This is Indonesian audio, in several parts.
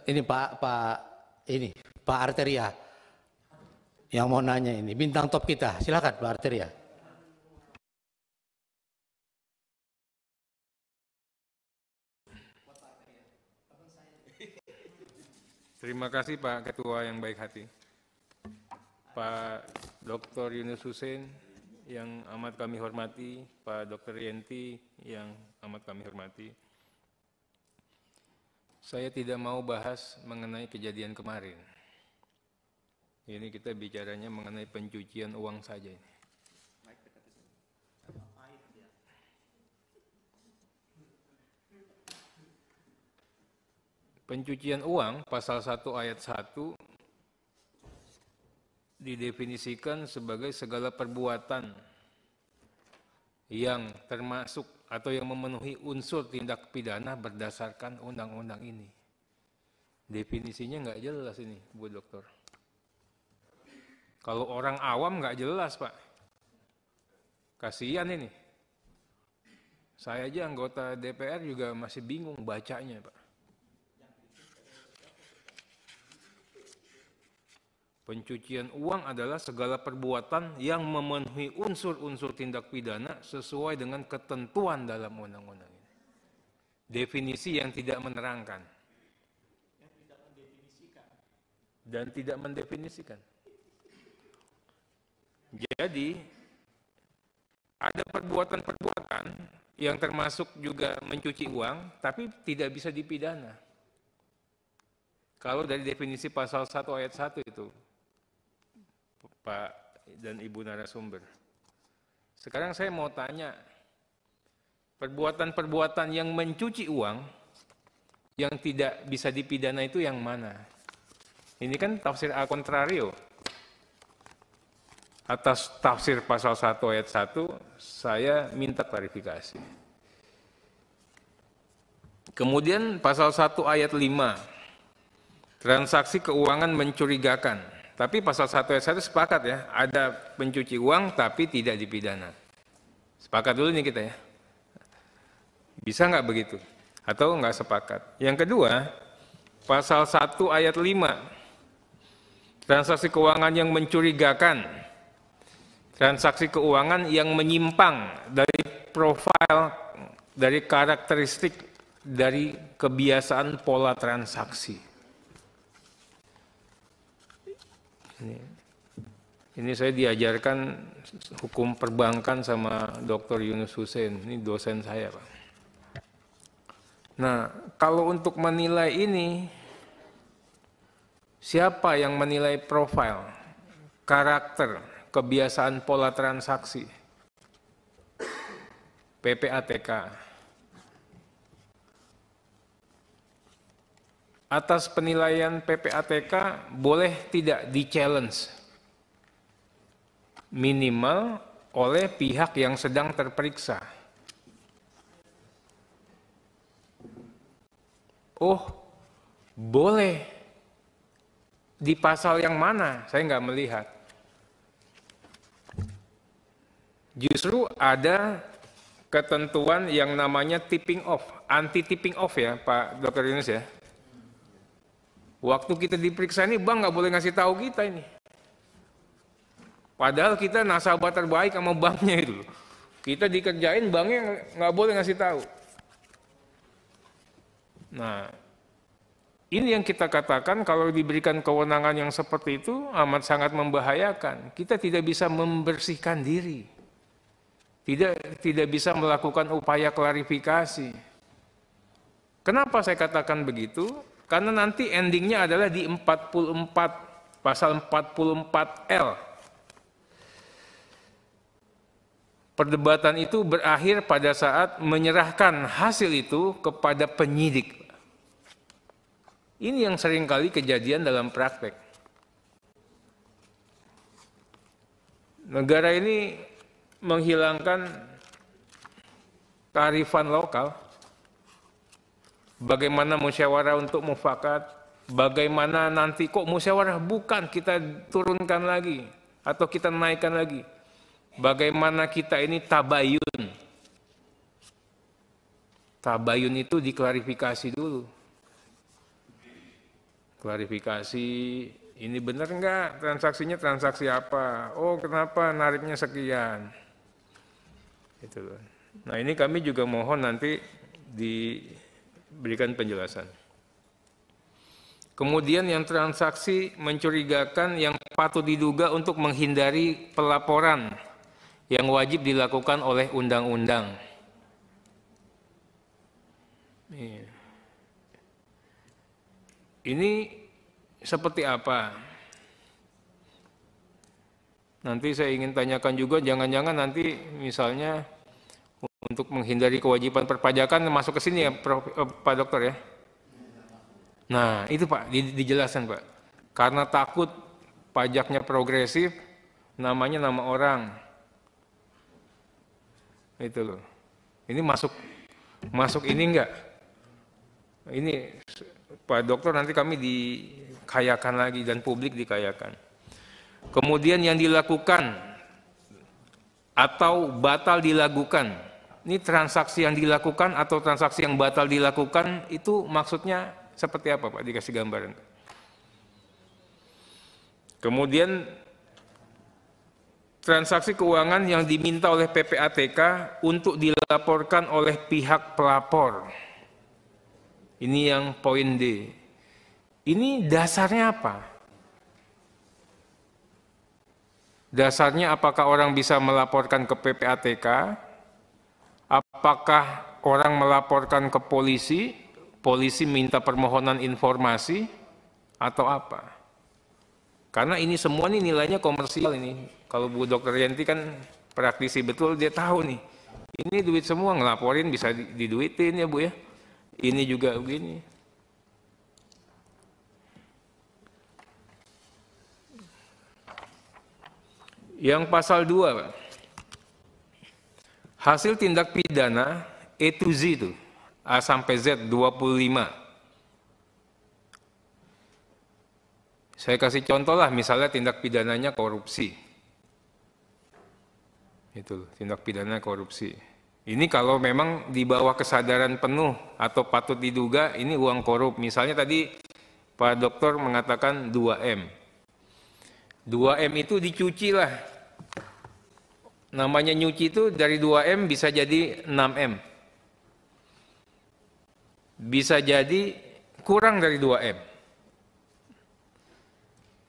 Ini Pak Arteria yang mau nanya ini, bintang top kita. Silakan Pak Arteria. Terima kasih Pak Ketua yang baik hati. Pak Dr. Yunus Hussein yang amat kami hormati, Pak Dr. Yenti yang amat kami hormati. Saya tidak mau bahas mengenai kejadian kemarin. Ini kita bicaranya mengenai pencucian uang saja ini. Pencucian uang, pasal 1 ayat 1, didefinisikan sebagai segala perbuatan yang termasuk atau yang memenuhi unsur tindak pidana berdasarkan undang-undang ini. Definisinya nggak jelas ini, Bu Dokter. Kalau orang awam nggak jelas, Pak. Kasihan ini. Saya aja anggota DPR juga masih bingung bacanya, Pak. Pencucian uang adalah segala perbuatan yang memenuhi unsur-unsur tindak pidana sesuai dengan ketentuan dalam undang-undang ini. Definisi yang tidak menerangkan. Dan tidak mendefinisikan. Jadi, ada perbuatan-perbuatan yang termasuk juga mencuci uang, tapi tidak bisa dipidana. Kalau dari definisi pasal 1 ayat 1 itu, Pak dan Ibu narasumber. Sekarang saya mau tanya, perbuatan-perbuatan yang mencuci uang yang tidak bisa dipidana itu yang mana? Ini kan tafsir a contrario. Atas tafsir pasal 1 ayat 1, saya minta klarifikasi. Kemudian pasal 1 ayat 5, transaksi keuangan mencurigakan. Tapi pasal 1 ayat 1 sepakat ya, ada pencuci uang tapi tidak dipidana. Sepakat dulu nih kita ya. Bisa nggak begitu? Atau nggak sepakat? Yang kedua, pasal 1 ayat 5, transaksi keuangan yang mencurigakan, transaksi keuangan yang menyimpang dari profil, dari karakteristik, dari kebiasaan pola transaksi. Ini saya diajarkan hukum perbankan sama Dr. Yunus Hussein, ini dosen saya, Pak. Nah, kalau untuk menilai ini, siapa yang menilai profil, karakter, kebiasaan pola transaksi? PPATK. Atas penilaian PPATK boleh tidak di-challenge, minimal oleh pihak yang sedang terperiksa. Oh, boleh. Di pasal yang mana? Saya nggak melihat. Justru ada ketentuan yang namanya tipping off, anti-tipping off ya Pak Dr. Yunus ya. Waktu kita diperiksa ini bank nggak boleh ngasih tahu kita ini. Padahal kita nasabah terbaik sama banknya itu. Kita dikerjain banknya nggak boleh ngasih tahu. Nah, ini yang kita katakan kalau diberikan kewenangan yang seperti itu amat sangat membahayakan. Kita tidak bisa membersihkan diri. Tidak bisa melakukan upaya klarifikasi. Kenapa saya katakan begitu? Karena nanti endingnya adalah di 44, pasal 44L. Perdebatan itu berakhir pada saat menyerahkan hasil itu kepada penyidik. Ini yang seringkali kejadian dalam praktek. Negara ini menghilangkan kearifan lokal. Bagaimana musyawarah untuk mufakat, bagaimana nanti kok musyawarah bukan kita turunkan lagi atau kita naikkan lagi. Bagaimana kita ini tabayun. Tabayun itu diklarifikasi dulu. klarifikasi, ini benar enggak transaksinya transaksi apa? Oh, kenapa nariknya sekian? Itu loh. Nah, ini kami juga mohon nanti diberikan penjelasan. Kemudian yang transaksi mencurigakan yang patut diduga untuk menghindari pelaporan yang wajib dilakukan oleh undang-undang. Ini seperti apa? Nanti saya ingin tanyakan juga, jangan-jangan nanti misalnya untuk menghindari kewajiban perpajakan masuk ke sini ya, Pak Dokter ya? Nah, itu Pak, dijelaskan Pak. Karena takut pajaknya progresif, namanya nama orang. Itu loh. Ini masuk ini enggak? Ini Pak Dokter nanti kami dikayakan lagi dan publik dikayakan. Kemudian yang dilakukan atau batal dilakukan. Ini transaksi yang dilakukan atau transaksi yang batal dilakukan itu maksudnya seperti apa Pak? Dikasih gambaran. Kemudian transaksi keuangan yang diminta oleh PPATK untuk dilaporkan oleh pihak pelapor. Ini yang poin D. Ini dasarnya apa? Dasarnya apakah orang bisa melaporkan ke PPATK? Apakah orang melaporkan ke polisi? Polisi minta permohonan informasi? Atau apa? Karena ini semua nih nilainya komersial ini. Kalau Bu Dr. Yanti kan praktisi betul, dia tahu nih. Ini duit semua, ngelaporin bisa diduitin ya Bu ya. Ini juga begini. Yang pasal 2, Pak. Hasil tindak pidana E to Z itu, A sampai Z 25. Saya kasih contoh lah, misalnya tindak pidananya korupsi. Itu tindak pidana korupsi. Ini kalau memang di bawah kesadaran penuh atau patut diduga ini uang korup. Misalnya tadi Pak Dokter mengatakan 2M. 2M itu dicuci lah. Namanya nyuci itu dari 2M bisa jadi 6M. Bisa jadi kurang dari 2M.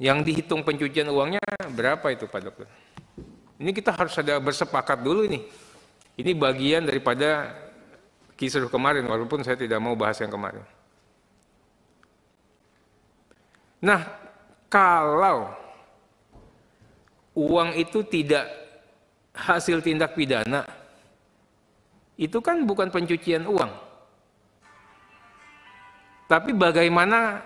Yang dihitung pencucian uangnya berapa itu Pak Dokter? Ini kita harus ada bersepakat dulu nih. Ini bagian daripada kisruh kemarin, walaupun saya tidak mau bahas yang kemarin. Nah, kalau uang itu tidak hasil tindak pidana, itu kan bukan pencucian uang. Tapi bagaimana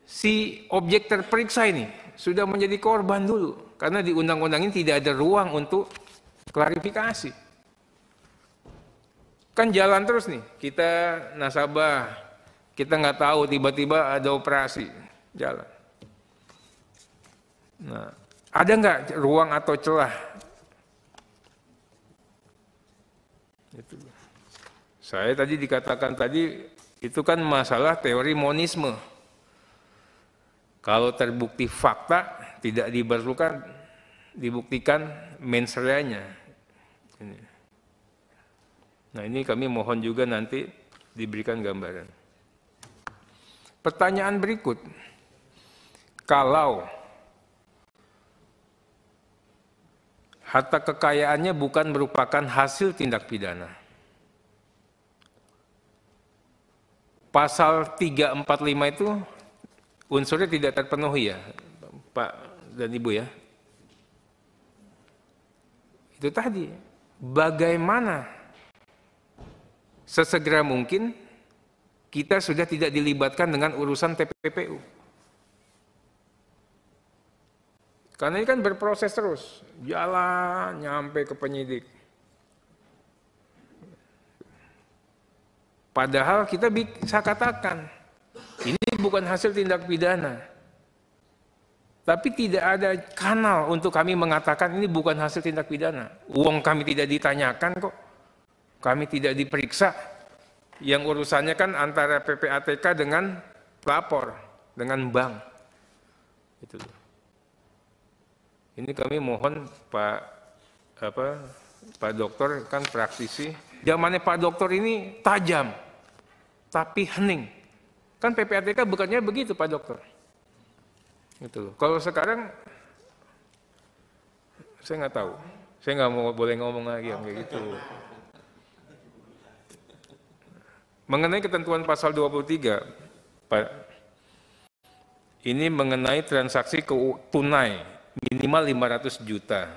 si objek terperiksa ini sudah menjadi korban dulu. Karena di undang-undang ini tidak ada ruang untuk klarifikasi. Kan jalan terus nih, kita nasabah, kita nggak tahu tiba-tiba ada operasi, jalan. Nah, ada nggak ruang atau celah? Itu. Saya tadi dikatakan tadi, itu kan masalah teori monisme. Kalau terbukti fakta, tidak diperlukan, dibuktikan mens reanya. Nah ini kami mohon juga nanti diberikan gambaran. Pertanyaan berikut, kalau harta kekayaannya bukan merupakan hasil tindak pidana, pasal 345 itu unsurnya tidak terpenuhi ya Pak dan Ibu ya. Itu tadi, bagaimana sesegera mungkin kita sudah tidak dilibatkan dengan urusan TPPU. Karena ini kan berproses terus, jalan nyampe ke penyidik. Padahal kita bisa katakan, ini bukan hasil tindak pidana. Tapi tidak ada kanal untuk kami mengatakan ini bukan hasil tindak pidana. Uang kami tidak ditanyakan kok. Kami tidak diperiksa. Yang urusannya kan antara PPATK dengan lapor dengan bank. Itu. Ini kami mohon Pak Dokter kan praktisi. Zamannya Pak Dokter ini tajam, tapi hening. Kan PPATK bekerjanya begitu Pak Dokter. Gitu. Kalau sekarang saya nggak tahu. Saya nggak boleh ngomong lagi yang kayak gitu. Mengenai ketentuan pasal 23, Pak, ini mengenai transaksi tunai minimal 500 juta.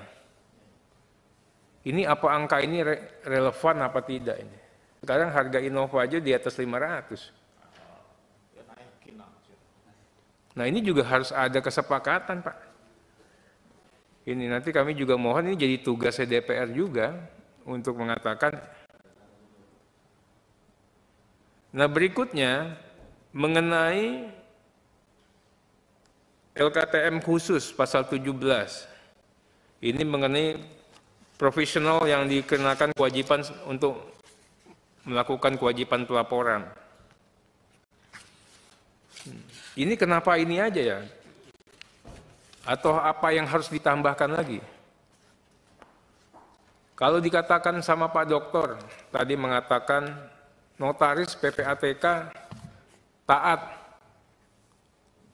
Ini apa angka ini relevan apa tidak ini? Sekarang harga Innova aja di atas 500. Nah ini juga harus ada kesepakatan Pak. Ini nanti kami juga mohon ini jadi tugasnya DPR juga untuk mengatakan. Nah berikutnya mengenai LKTM khusus pasal 17. Ini mengenai profesional yang dikenakan kewajiban untuk melakukan kewajiban pelaporan. Ini kenapa ini aja ya? Atau apa yang harus ditambahkan lagi? Kalau dikatakan sama Pak Dokter, tadi mengatakan notaris PPATK taat.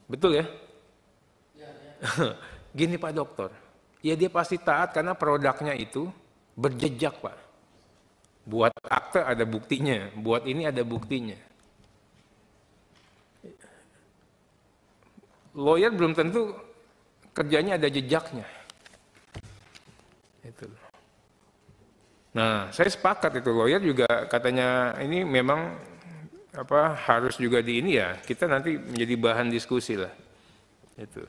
Betul ya? Gini Pak Dokter, ya dia pasti taat karena produknya itu berjejak Pak. Buat akte ada buktinya, buat ini ada buktinya. Lawyer belum tentu kerjanya ada jejaknya. Itu. Nah, saya sepakat itu lawyer juga katanya ini memang harus juga di ini ya. Kita nanti menjadi bahan diskusi lah. Itu.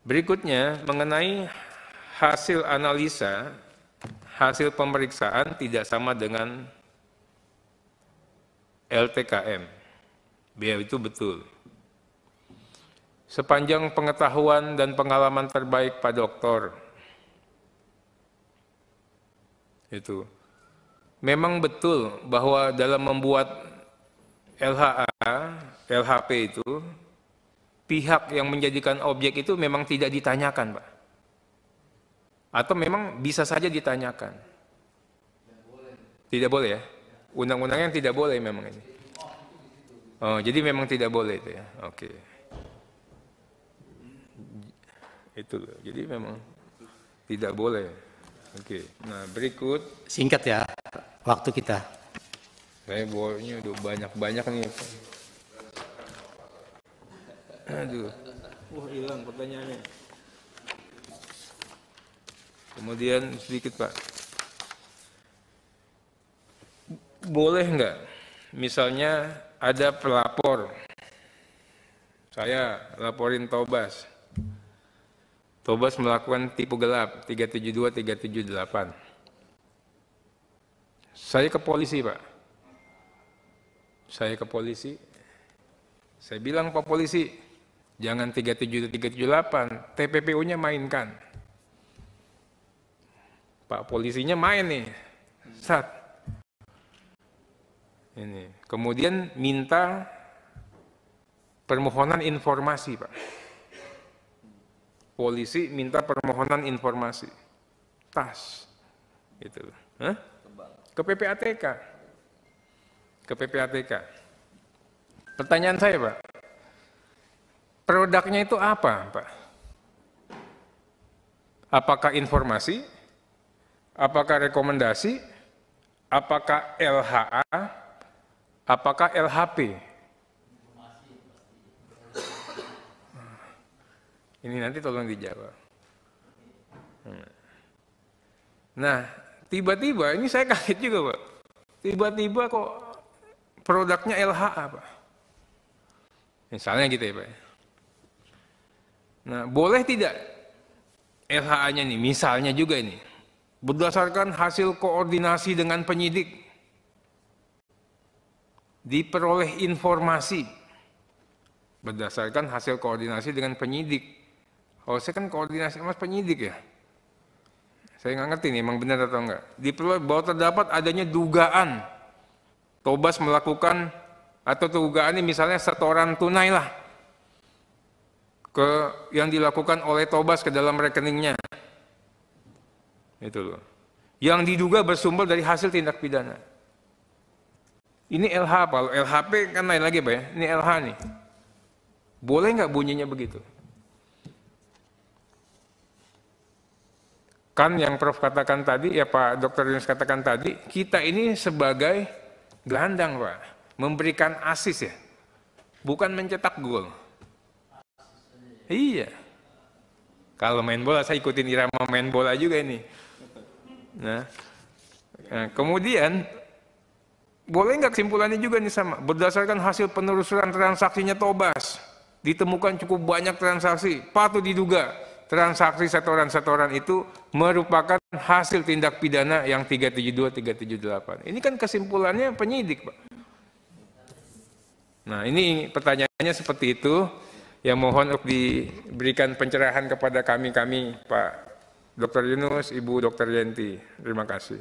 Berikutnya mengenai hasil analisa, hasil pemeriksaan tidak sama dengan LTKM. Biar itu betul. Sepanjang pengetahuan dan pengalaman terbaik Pak Dokter, itu memang betul bahwa dalam membuat LHA, LHP itu, pihak yang menjadikan objek itu memang tidak ditanyakan, Pak. Atau memang bisa saja ditanyakan. Tidak boleh ya? Undang-undangnya tidak boleh memang ini. Oh, jadi memang tidak boleh itu ya. Oke. Itu loh. Jadi memang tidak boleh. Oke. Nah, berikut. Singkat ya, waktu kita. Saya bolehnya udah banyak-banyak nih. Aduh. Wah, hilang pertanyaannya. Kemudian sedikit Pak. Boleh nggak? Misalnya ada pelapor. Saya laporin Tobas. Tobas melakukan tipu gelap 372, 378. Saya ke polisi, Pak. Saya ke polisi. Saya bilang Pak Polisi, jangan 372, 378, TPPU-nya mainkan. Pak polisinya main nih. Sat. Ini. Kemudian minta permohonan informasi, Pak. Polisi minta permohonan informasi. Tas. Gitu. Hah? Ke PPATK. Ke PPATK. Pertanyaan saya, Pak. Produknya itu apa, Pak? Apakah informasi? Apakah rekomendasi? Apakah LHA? Apakah LHP? Ini nanti tolong dijawab. Nah, tiba-tiba, ini saya kaget juga Pak. Tiba-tiba kok produknya LHA Pak. Misalnya gitu ya Pak. Nah, boleh tidak LHA-nya nih, misalnya juga ini, berdasarkan hasil koordinasi dengan penyidik, diperoleh informasi, berdasarkan hasil koordinasi dengan penyidik. Oh, saya kan koordinasi sama penyidik ya. Saya nggak ngerti nih, emang benar atau enggak. Diperoleh bahwa terdapat adanya dugaan Tobas melakukan atau dugaannya misalnya setoran tunai lah yang dilakukan oleh Tobas ke dalam rekeningnya. Itu loh. Yang diduga bersumber dari hasil tindak pidana. Ini LH, kalau LHP kan lain lagi Pak ya. Ini LH nih. Boleh nggak bunyinya begitu? Kan yang Prof katakan tadi, ya Pak Dr. Yunus katakan tadi, kita ini sebagai gelandang Pak, memberikan asis ya, bukan mencetak gol. Iya. Kalau main bola, saya ikutin irama main bola juga ini. Nah kemudian, boleh nggak kesimpulannya juga nih sama, berdasarkan hasil penelusuran transaksinya Tobas, ditemukan cukup banyak transaksi, patut diduga transaksi setoran-setoran itu merupakan hasil tindak pidana yang 372, 378. Ini kan kesimpulannya penyidik, Pak. Nah, ini pertanyaannya seperti itu, yang mohon untuk diberikan pencerahan kepada kami, Pak Dr. Yunus, Ibu Dr. Yenti. Terima kasih.